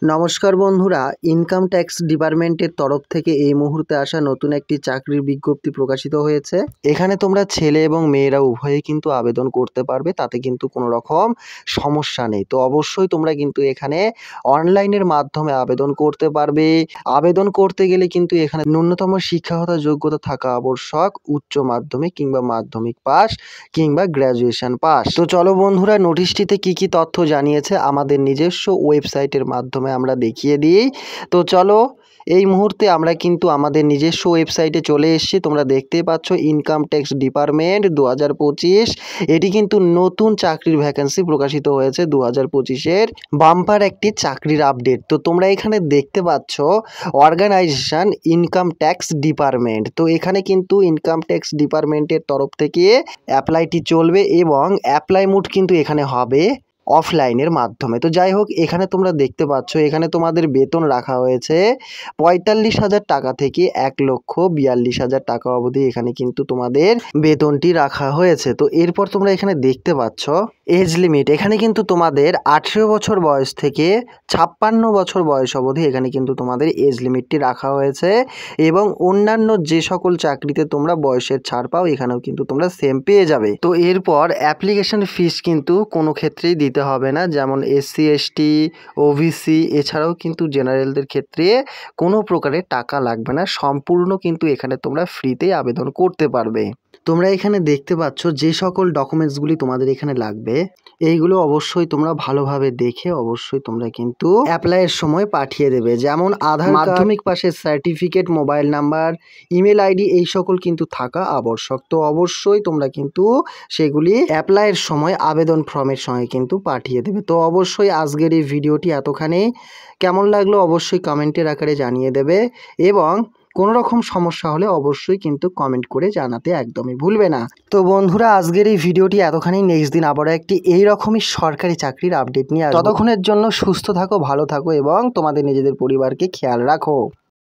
নমস্কার বন্ধুরা, income tax ডিপার্টমেন্টের তরফ থেকে এই মুহূর্তে আসা নতুন একটি চাকরির বিজ্ঞপ্তি প্রকাশিত হয়েছে। এখানে তোমরা ছেলে এবং মেয়েরা উভয়ে কিন্তু আবেদন করতে পারবে, তাতে কিন্তু কোনো রকম সমস্যা নেই। তো অবশ্যই তোমরা কিন্তু এখানে অনলাইনের মাধ্যমে আবেদন করতে পারবে। আবেদন করতে গেলে কিন্তু এখানে ন্যূনতম শিক্ষাগত যোগ্যতা থাকা আবশ্যক, উচ্চ মাধ্যমিক কিংবা মাধ্যমিক পাস কিংবা গ্র্যাজুয়েশন পাস। তো চলো বন্ধুরা, নোটিশটিতে কি কি তথ্য জানিয়েছে আমাদের নিজস্ব ওয়েবসাইটের মাধ্যমে আমরা দেখিয়ে দিই। তো চলো, এই মুহূর্তে আমরা কিন্তু আমাদের নিজস্ব ওয়েবসাইটে চলে এসেছি। তোমরা দেখতেই পাচ্ছ ইনকাম ট্যাক্স ডিপার্টমেন্ট 2025। এটি কিন্তু নতুন চাকরির ভ্যাকেন্সি প্রকাশিত হয়েছে 2025-এর বাম্পার একটি চাকরির আপডেট। তো তোমরা এখানে দেখতে পাচ্ছ অর্গানাইজেশন ইনকাম ট্যাক্স ডিপার্টমেন্ট। তো এখানে কিন্তু ইনকাম ট্যাক্স ডিপার্টমেন্টের তরফ থেকে অ্যাপ্লাইটি চলবে এবং অ্যাপ্লাই মোড কিন্তু এখানে হবে অফলাইনের মাধ্যমে। তো যাই হোক, এখানে তোমরা দেখতে পাচ্ছ এখানে তোমাদের বেতন রাখা হয়েছে 45,000 টাকা থেকে 1,42,000 টাকা অবধি। এখানে কিন্তু তোমাদের বেতনটি রাখা হয়েছে। তো এরপর তোমরা এখানে দেখতে পাচ্ছ এজ লিমিট। এখানে কিন্তু তোমাদের 18 বছর বয়স থেকে 56 বছর বয়স অবধি এখানে কিন্তু তোমাদের এজ লিমিটটি রাখা হয়েছে এবং অন্যান্য যে সকল চাকরিতে তোমরা বয়সের ছাড় পাও এখানেও কিন্তু তোমরা সেম পেয়ে যাবে। তো এরপর অ্যাপ্লিকেশন ফিস কিন্তু কোনো ক্ষেত্রেই দিতে হবে না, যেমন এসসি এসটি ওবিসি এছাড়াও কিন্তু জেনারেলদের ক্ষেত্রে কোনো প্রকারের টাকা লাগবে না, সম্পূর্ণ কিন্তু এখানে তোমরা ফ্রিতেই আবেদন করতে পারবে। তোমরা এখানে দেখতে পাচ্ছ যে সকল ডকুমেন্টসগুলি তোমাদের এখানে লাগবে এইগুলো অবশ্যই তোমরা ভালোভাবে দেখে অবশ্যই তোমরা কিন্তু অ্যাপ্লাইয়ের সময় পাঠিয়ে দেবে, যেমন আধার, মাধ্যমিক পাশের certificate, mobile number, email ID এই সকল কিন্তু থাকা আবশ্যক। তো অবশ্যই তোমরা কিন্তু সেগুলি অ্যাপ্লাইয়ের সময় আবেদন ফর্মের সঙ্গে কিন্তু পাঠিয়ে দেবে। তো অবশ্যই আজকের এই ভিডিওটি এতখানি। কেমন লাগলো অবশ্যই কমেন্টের আকারে জানিয়ে দেবে এবং কোনো রকম সমস্যা হলে অবশ্যই কিন্তু কমেন্ট করে জানাতে একদমই ভুলবে না। তো বন্ধুরা, আজকের এই ভিডিওটি এতখানি। নেক্সট দিন আবারও একটি এইরকমই সরকারি চাকরির আপডেট নিয়ে আসবো। ততক্ষণের জন্য সুস্থ থাকো, ভালো থাকো এবং তোমাদের নিজেদের পরিবারকে খেয়াল রাখো।